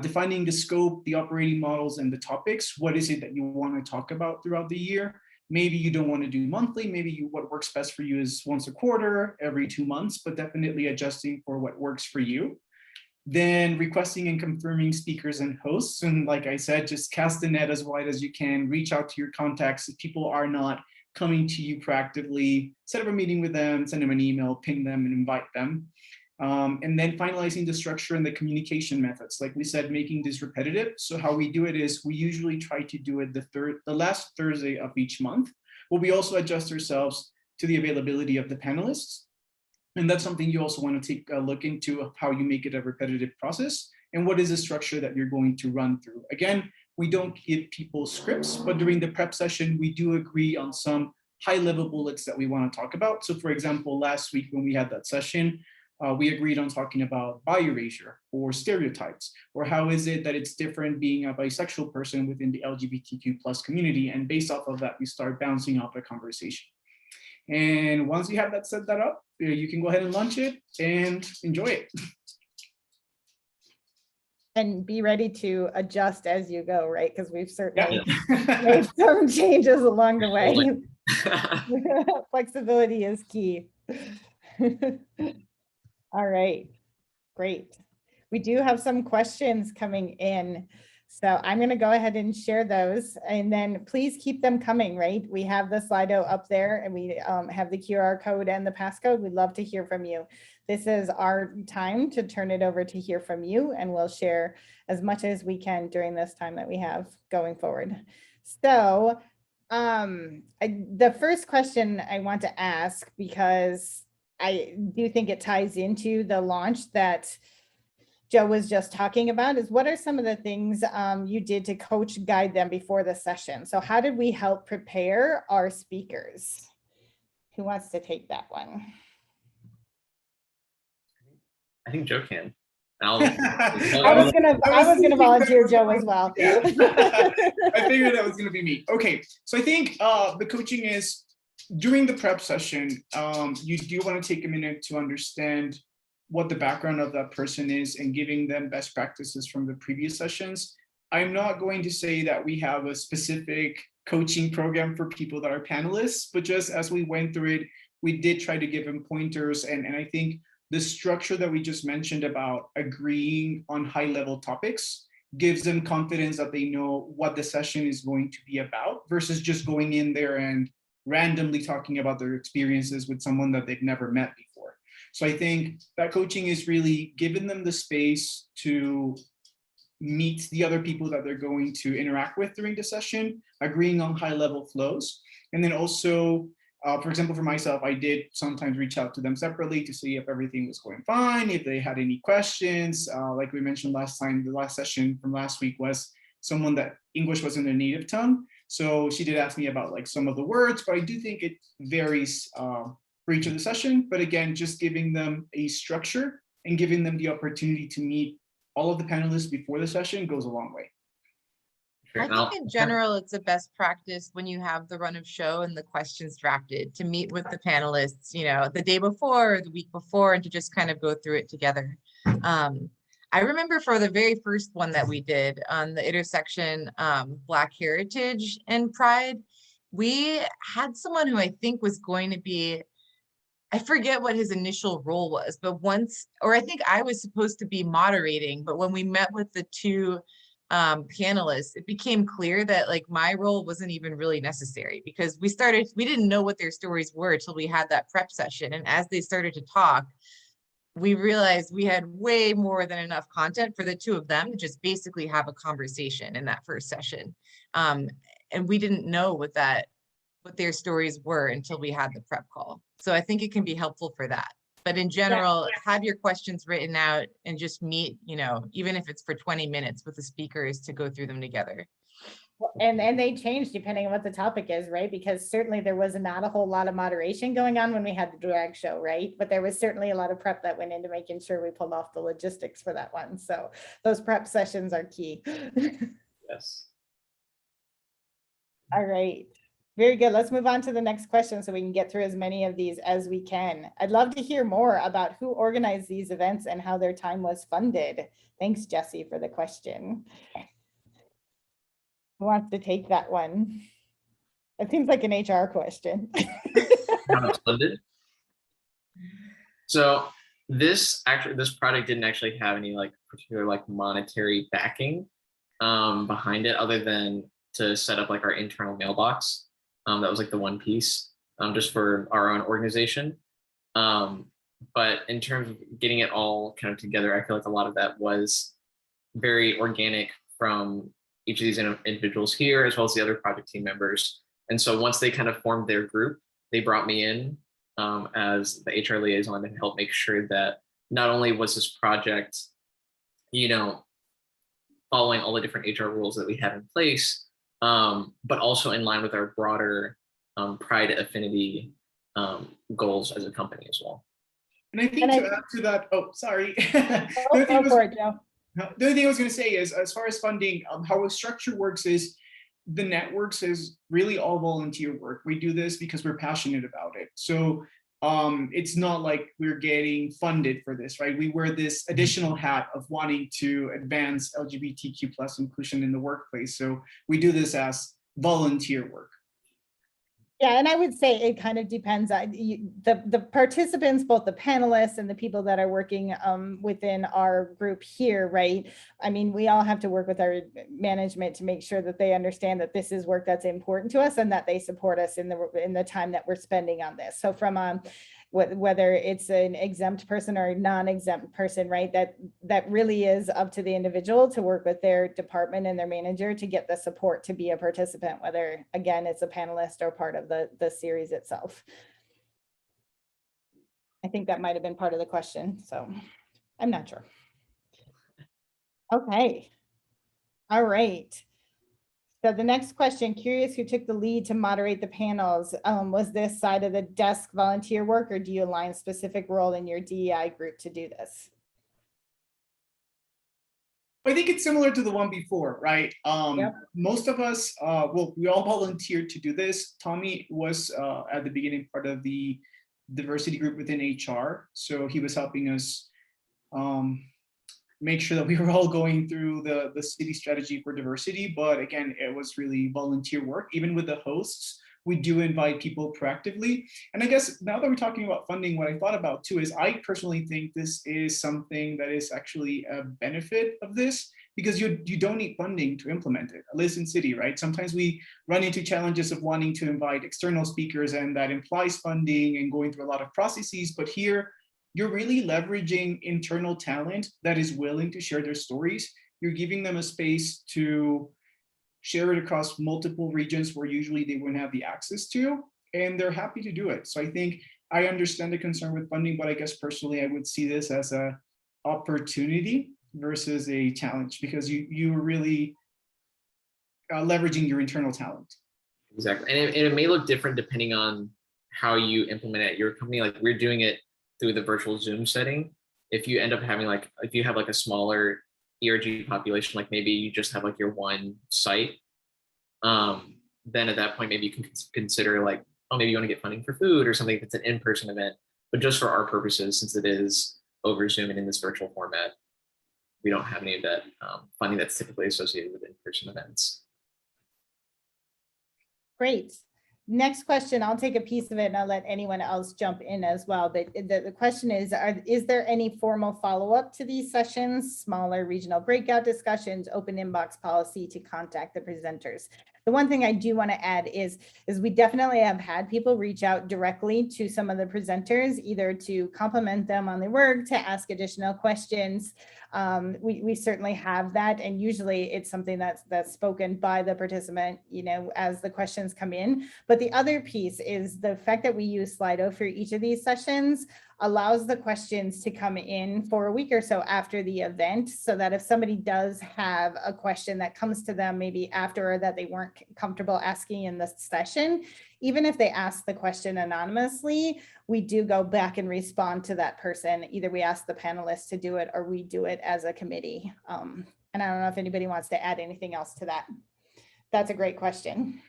Defining the scope, the operating models, and the topics. What is it that you want to talk about throughout the year? Maybe you don't want to do monthly. Maybe what works best for you is once a quarter, every 2 months, but definitely adjusting for what works for you. Then requesting and confirming speakers and hosts. And like I said, just cast the net as wide as you can, reach out to your contacts. If people are not coming to you proactively, set up a meeting with them, send them an email, ping them and invite them. And then finalizing the structure and the communication methods. Like we said, making this repetitive. So how we do it is we usually try to do it the last Thursday of each month, but we also adjust ourselves to the availability of the panelists. And that's something you also want to take a look into of how you make it a repetitive process and what is the structure that you're going to run through. Again, we don't give people scripts, but during the prep session, we do agree on some high-level bullets that we want to talk about. So for example, last week when we had that session, we agreed on talking about bi-erasure or stereotypes, or how is it that it's different being a bisexual person within the LGBTQ plus community. And based off of that, we start bouncing off the conversation. And once you have that set that up, you can go ahead and launch it and enjoy it. And be ready to adjust as you go, right? Because we've certainly Yeah. made some changes along the way. Totally. Flexibility is key. All right, great. We do have some questions coming in. So I'm going to go ahead and share those, and then please keep them coming, right? We have the Slido up there, and we have the QR code and the passcode. We'd love to hear from you. This is our time to turn it over to hear from you, and we'll share as much as we can during this time that we have going forward. So the first question I want to ask, because I do think it ties into the launch that Joe was just talking about, is what are some of the things you did to coach, guide them before the session? So how did we help prepare our speakers? Who wants to take that one? I think Joe can. I was gonna volunteer Joe as well. Yeah. I figured that was gonna be me. Okay, so I think the coaching is during the prep session, you do want to take a minute to understand what the background of that person is and giving them best practices from the previous sessions. I'm not going to say that we have a specific coaching program for people that are panelists, but just as we went through it, we did try to give them pointers. And I think the structure that we just mentioned about agreeing on high level topics gives them confidence that they know what the session is going to be about versus just going in there and randomly talking about their experiences with someone that they've never met before. So I think that coaching is really giving them the space to meet the other people that they're going to interact with during the session, agreeing on high level flows. And then also, for example, for myself, I did sometimes reach out to them separately to see if everything was going fine, if they had any questions. Like we mentioned last time, the last session from last week was someone that English wasn't their native tongue. So she did ask me about like some of the words, but I do think it varies for each of the session. But again, just giving them a structure and giving them the opportunity to meet all of the panelists before the session goes a long way. I think in general, it's a best practice when you have the run of show and the questions drafted to meet with the panelists, you know, the day before or the week before, and to just kind of go through it together. I remember for the very first one that we did on the intersection Black Heritage and Pride, we had someone who I think was going to be, I forget what his initial role was, but I think I was supposed to be moderating, but when we met with the two panelists, it became clear that like my role wasn't even really necessary because we didn't know what their stories were until we had that prep session. And as they started to talk, we realized we had way more than enough content for the two of them to just basically have a conversation in that first session. And we didn't know what their stories were until we had the prep call. So I think it can be helpful for that. But in general, have your questions written out and just meet, you know, even if it's for 20 minutes with the speakers to go through them together. And they change depending on what the topic is, right? Because certainly there was not a whole lot of moderation going on when we had the drag show, right? But there was certainly a lot of prep that went into making sure we pulled off the logistics for that one. So those prep sessions are key. Yes. All right. Very good. Let's move on to the next question so we can get through as many of these as we can. I'd love to hear more about who organized these events and how their time was funded. Thanks, Jesse, for the question. Who wants to take that one? It seems like an HR question. How it's funded. So this project didn't actually have any like particular like monetary backing behind it, other than to set up like our internal mailbox. That was like the one piece just for our own organization. But in terms of getting it all kind of together, I feel like a lot of that was very organic from each of these individuals here, as well as the other project team members. And so once they kind of formed their group, they brought me in as the HR liaison to help make sure that not only was this project, you know, following all the different HR rules that we have in place, but also in line with our broader Pride affinity goals as a company as well. And I think And to add to that, oh, sorry. Oh, go for it, Joe. The other thing I was going to say is, as far as funding, how a structure works is the networks is really all volunteer work. We do this because we're passionate about it. So it's not like we're getting funded for this, right? We wear this additional hat of wanting to advance LGBTQ plus inclusion in the workplace. So we do this as volunteer work. Yeah, and I would say it kind of depends on the participants, both the panelists and the people that are working within our group here, right? I mean, we all have to work with our management to make sure that they understand that this is work that's important to us and that they support us in the time that we're spending on this. So from whether it's an exempt person or a non-exempt person, right? That really is up to the individual to work with their department and their manager to get the support to be a participant, whether again, it's a panelist or part of the series itself. I think that might've been part of the question, so I'm not sure. Okay. All right. So the next question, curious who took the lead to moderate the panels. Was this side of the desk volunteer work, or do you align specific role in your DEI group to do this? I think it's similar to the one before, right? Yep. Most of us, well, we all volunteered to do this. Tommy was at the beginning part of the diversity group within HR. So he was helping us make sure that we were all going through the city strategy for diversity. But again, it was really volunteer work. Even with the hosts, we do invite people proactively. And I guess now that we're talking about funding, what I thought about too is I personally think this is something that is actually a benefit of this, because you don't need funding to implement it, at least in city, right? Sometimes we run into challenges of wanting to invite external speakers, and that implies funding and going through a lot of processes. But here, you're really leveraging internal talent that is willing to share their stories. You're giving them a space to share it across multiple regions where usually they wouldn't have the access to, and they're happy to do it. So I think I understand the concern with funding, but I guess personally I would see this as an opportunity versus a challenge, because you're really leveraging your internal talent. Exactly, and it may look different depending on how you implement it at your company. Like we're doing it through the virtual Zoom setting. If you end up having if you have a smaller ERG population, like maybe you just have your one site, then at that point maybe you can consider oh, maybe you want to get funding for food or something if it's an in-person event. But just for our purposes, since it is over Zoom and in this virtual format, we don't have any of that funding that's typically associated with in-person events. Great. Next question, I'll take a piece of it and I'll let anyone else jump in as well. But the question is there any formal follow-up to these sessions, smaller regional breakout discussions, open inbox policy to contact the presenters? The one thing I do want to add is we definitely have had people reach out directly to some of the presenters, either to compliment them on their work, to ask additional questions. We certainly have that, and usually it's something that's spoken by the participant, as the questions come in. But the other piece is the fact that we use Slido for each of these sessions allows the questions to come in for a week or so after the event, so that if somebody does have a question that comes to them maybe after, or that they weren't comfortable asking in the session, even if they ask the question anonymously, we do go back and respond to that person. Either we ask the panelists to do it or we do it as a committee. And I don't know if anybody wants to add anything else to that. That's a great question.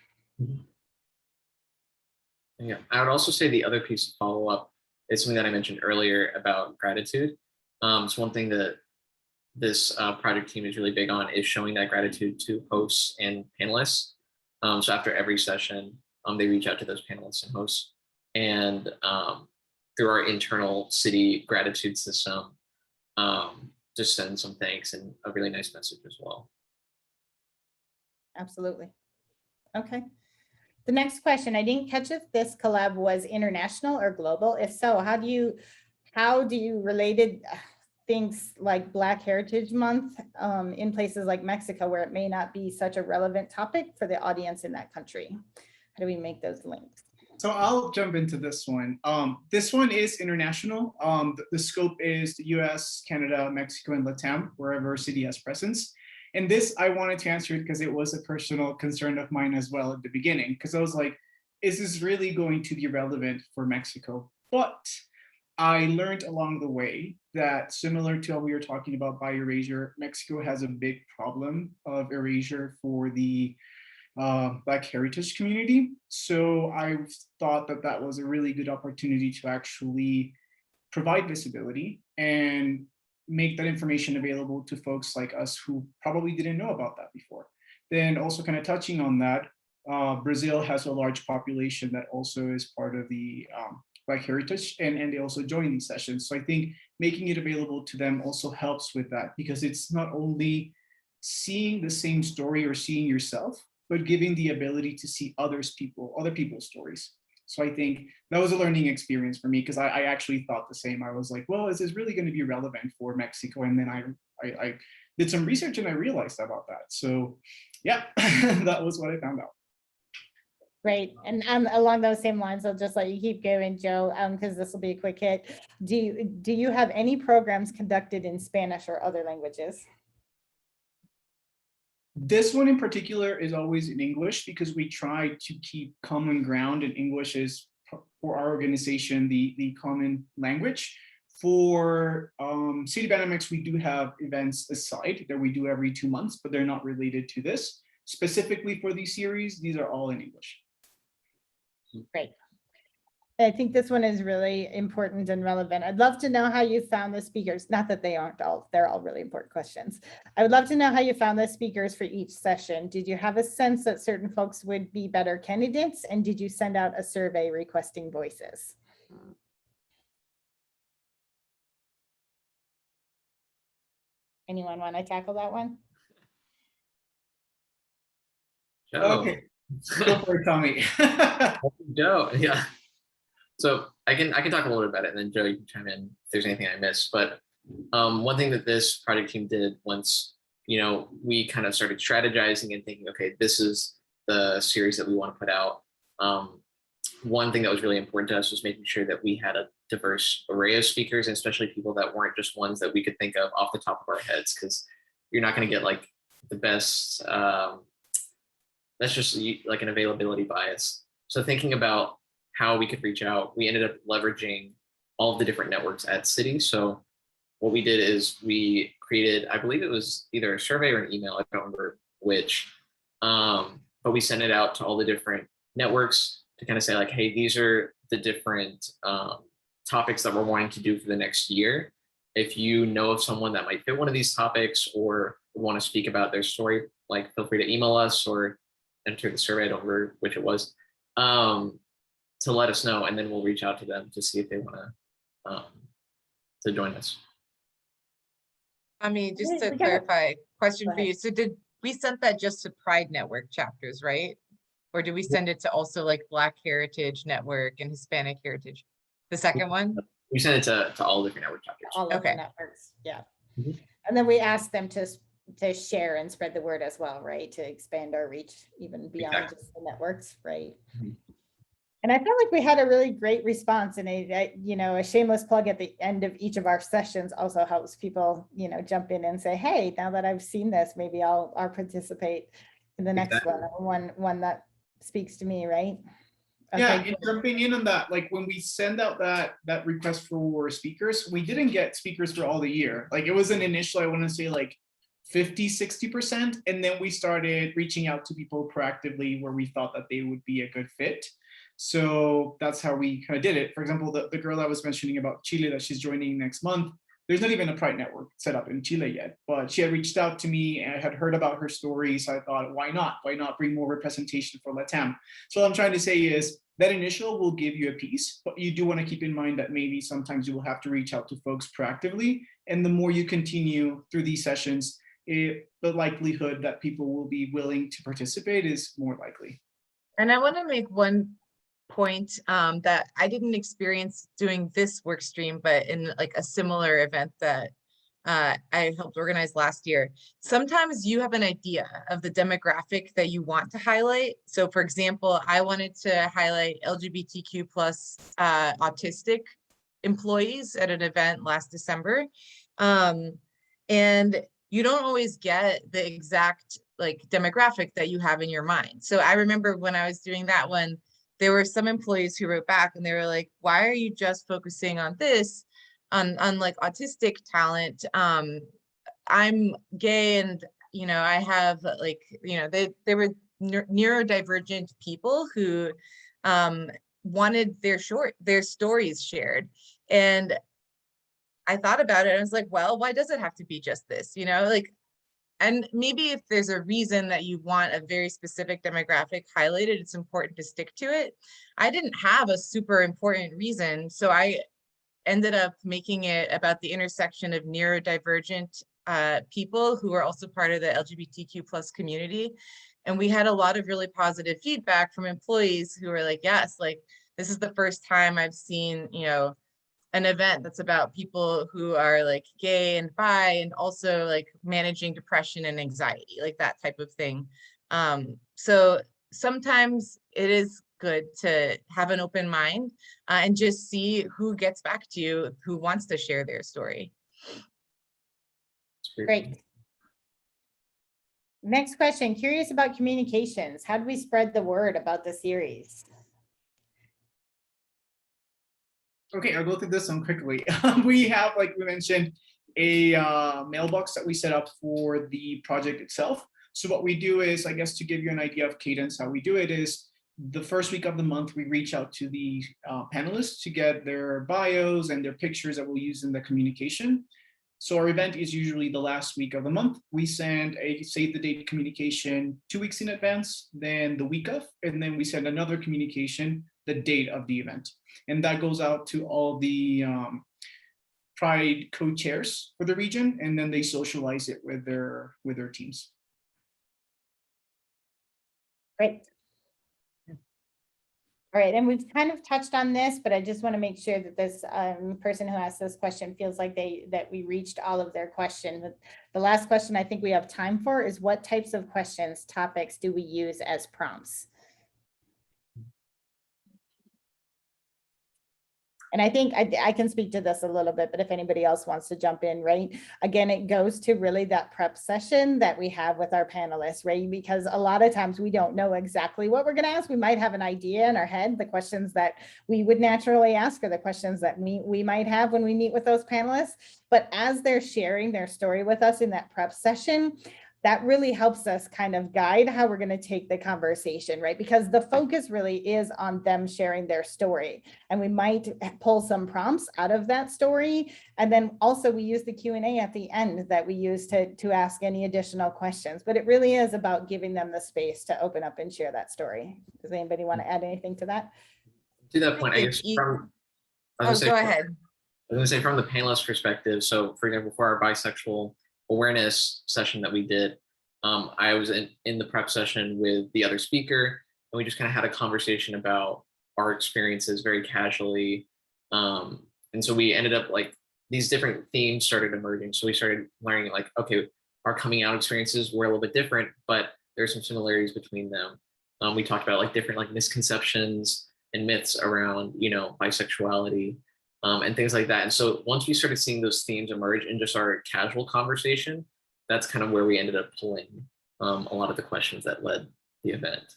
Yeah, I would also say the other piece of follow-up is something that I mentioned earlier about gratitude. So one thing that this project team is really big on is showing that gratitude to hosts and panelists. So after every session, they reach out to those panelists and hosts, and through our internal city gratitude system, just send some thanks and a really nice message as well. Absolutely. Okay. The next question, I didn't catch if this collab was international or global. If so, how do you related things like Black Heritage Month in places like Mexico, where it may not be such a relevant topic for the audience in that country? How do we make those links? So I'll jump into this one. This one is international. The scope is the US, Canada, Mexico, and LATAM, wherever Citi has presence. And this, I wanted to answer it because it was a personal concern of mine as well at the beginning, because I was like, is this really going to be relevant for Mexico? But I learned along the way that similar to how we were talking about by erasure, Mexico has a big problem of erasure for the Black heritage community. So I thought that that was a really good opportunity to actually provide visibility and make that information available to folks like us who probably didn't know about that before. Then also kind of touching on that, Brazil has a large population that also is part of the Black heritage, and they also join these sessions. So I think making it available to them also helps with that, because it's not only seeing the same story or seeing yourself, but giving the ability to see other people's stories. So I think that was a learning experience for me, because I actually thought the same. I was like, well, is this really going to be relevant for Mexico? And then I did some research and I realized about that. So yeah, that was what I found out. Great. And along those same lines, I'll just let you keep going, Joe, because this will be a quick hit. Do you have any programs conducted in Spanish or other languages? This one in particular is always in English, because we try to keep common ground, and English is, for our organization, the common language. For Citi Banamex, we do have events aside that we do every 2 months, but they're not related to this. Specifically for these series, these are all in English. Great. I think this one is really important and relevant. I'd love to know how you found the speakers. Not that they're all really important questions. I would love to know how you found the speakers for each session. Did you have a sense that certain folks would be better candidates? And did you send out a survey requesting voices? Anyone want to tackle that one? Okay, go for it, Tommy. Joe, yeah. So I can talk a little bit about it, and then Joe, you can chime in if there's anything I missed. But one thing that this project team did once, we kind of started strategizing and thinking, okay, this is the series that we want to put out. One thing that was really important to us was making sure that we had a diverse array of speakers, and especially people that weren't just ones that we could think of off the top of our heads, because you're not going to get like the best. That's just like an availability bias. So thinking about how we could reach out, we ended up leveraging all of the different networks at Citi. So what we did is we created, I believe it was either a survey or an email, I don't remember which, but we sent it out to all the different networks to kind of say like, hey, these are the different topics that we're wanting to do for the next year. If you know of someone that might fit one of these topics or want to speak about their story, like feel free to email us or enter the survey, I don't remember which it was, to let us know, and then we'll reach out to them to see if they want to join us. I mean, just to clarify, question for you. So did we send that just to Pride Network chapters, right? Or did we send it to also like Black Heritage Network and Hispanic Heritage? The second one? We sent it to all different network chapters. All of the networks, yeah. Mm-hmm. And then we asked them to share and spread the word as well, right? To expand our reach even beyond just the networks, right? Mm-hmm. And I felt like we had a really great response, and a shameless plug at the end of each of our sessions also helps people, jump in and say, hey, now that I've seen this, maybe I'll participate in the next one that speaks to me, right? Okay. Yeah, and jumping in on that, like when we send out that request for speakers, we didn't get speakers for all the year. Like it was an initial, I want to say like 50-60%, and then we started reaching out to people proactively where we thought that they would be a good fit. So that's how we kind of did it. For example, the girl I was mentioning about Chile that she's joining next month, there's not even a Pride network set up in Chile yet, but she had reached out to me and I had heard about her story. So I thought, why not? Why not bring more representation for LATAM? So what I'm trying to say is that initial will give you a piece, but you do want to keep in mind that maybe sometimes you will have to reach out to folks proactively. And the more you continue through these sessions, the likelihood that people will be willing to participate is more likely. And I want to make one point that I didn't experience doing this work stream, but in like a similar event that I helped organize last year. Sometimes you have an idea of the demographic that you want to highlight. So for example, I wanted to highlight LGBTQ plus autistic employees at an event last December. And you don't always get the exact like demographic that you have in your mind. So I remember when I was doing that one, there were some employees who wrote back and they were like, why are you just focusing on this, on like autistic talent? I'm gay and, you know, I have like, you know, they were neurodivergent people who wanted their stories shared. And I thought about it and I was like, well, why does it have to be just this, you know, like, and maybe if there's a reason that you want a very specific demographic highlighted, it's important to stick to it. I didn't have a super important reason, so I ended up making it about the intersection of neurodivergent people who are also part of the LGBTQ plus community. And we had a lot of really positive feedback from employees who were like, yes, like this is the first time I've seen, you know, an event that's about people who are like gay and bi and also like managing depression and anxiety, like that type of thing. So sometimes it is good to have an open mind and just see who gets back to you, who wants to share their story. Great. Next question, curious about communications. How do we spread the word about the series? Okay, I'll go through this one quickly. We have, like we mentioned, a mailbox that we set up for the project itself. So what we do is, I guess to give you an idea of cadence, how we do it is the first week of the month, we reach out to the panelists to get their bios and their pictures that we'll use in the communication. So our event is usually the last week of the month. We send a save the date communication 2 weeks in advance, then the week of, and then we send another communication the date of the event. And that goes out to all the Pride co-chairs for the region, and then they socialize it with their teams. Great. All right, and we've kind of touched on this, but I just want to make sure that this person who asked this question feels like that we reached all of their questions. The last question I think we have time for is, what types of questions, topics do we use as prompts? And I think I can speak to this a little bit, but if anybody else wants to jump in, right? Again, it goes to really that prep session that we have with our panelists, right? Because a lot of times we don't know exactly what we're going to ask. We might have an idea in our head, the questions that we would naturally ask, or the questions that we might have when we meet with those panelists. But as they're sharing their story with us in that prep session, that really helps us kind of guide how we're going to take the conversation, right? Because the focus really is on them sharing their story. And we might pull some prompts out of that story. And then also we use the Q&A at the end that we use to ask any additional questions. But it really is about giving them the space to open up and share that story. Does anybody want to add anything to that? To that point, I guess Go ahead. I was going to say from the panelist perspective, so for example, for our bisexual awareness session that we did, I was in the prep session with the other speaker, and we just kind of had a conversation about our experiences very casually. And so we ended up like these different themes started emerging. So we started learning like, okay, our coming out experiences were a little bit different, but there's some similarities between them. We talked about like different like misconceptions and myths around, you know, bisexuality. And things like that. And so once we started seeing those themes emerge in just our casual conversation, that's kind of where we ended up pulling a lot of the questions that led the event.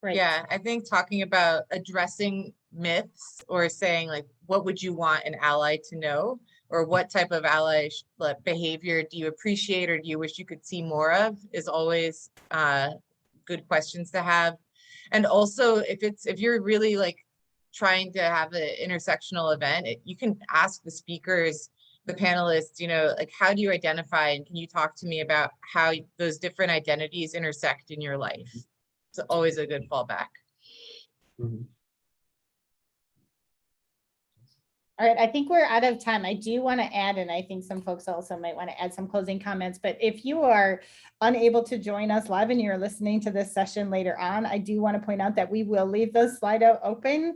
Right. Yeah, I think talking about addressing myths or saying like, what would you want an ally to know? Or what type of ally behavior do you appreciate or do you wish you could see more of is always good questions to have. And also if you're really like trying to have an intersectional event, you can ask the speakers, the panelists, you know, like, how do you identify and can you talk to me about how those different identities intersect in your life? It's always a good fallback. Mm-hmm. All right, I think we're out of time. I do want to add, and I think some folks also might want to add some closing comments, but if you are unable to join us live and you're listening to this session later on, I do want to point out that we will leave the Slido open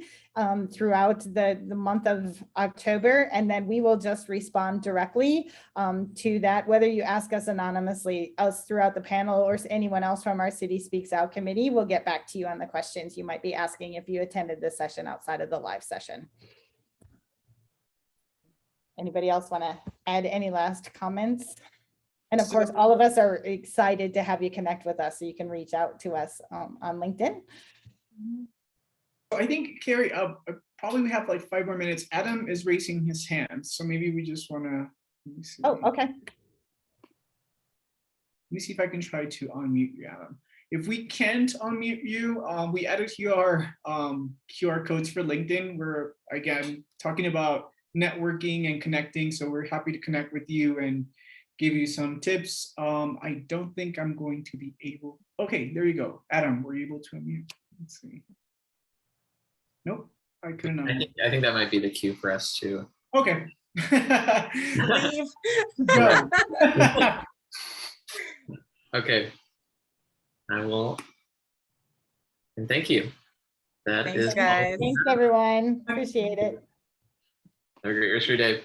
throughout the month of October, and then we will just respond directly to that, whether you ask us anonymously, us throughout the panel, or anyone else from our Citi Speaks Out committee. We'll get back to you on the questions you might be asking if you attended this session outside of the live session. Anybody else want to add any last comments? And of course, all of us are excited to have you connect with us, so you can reach out to us on LinkedIn. I think, Carrie, probably we have like 5 more minutes. Adam is raising his hand, so maybe we just want to. Oh, okay. Let me see if I can try to unmute you, Adam. If we can't unmute you, we added here our QR codes for LinkedIn. We're, again, talking about networking and connecting, so we're happy to connect with you and give you some tips. I don't think I'm going to be able. Okay, there you go. Adam, were you able to unmute? Let's see. Nope, I couldn't unmute. I think that might be the cue for us to. Okay. Leave. Go. Okay. I will. And thank you. That Thanks, is guys. Thanks, everyone. Appreciate it. Have a great rest of your day.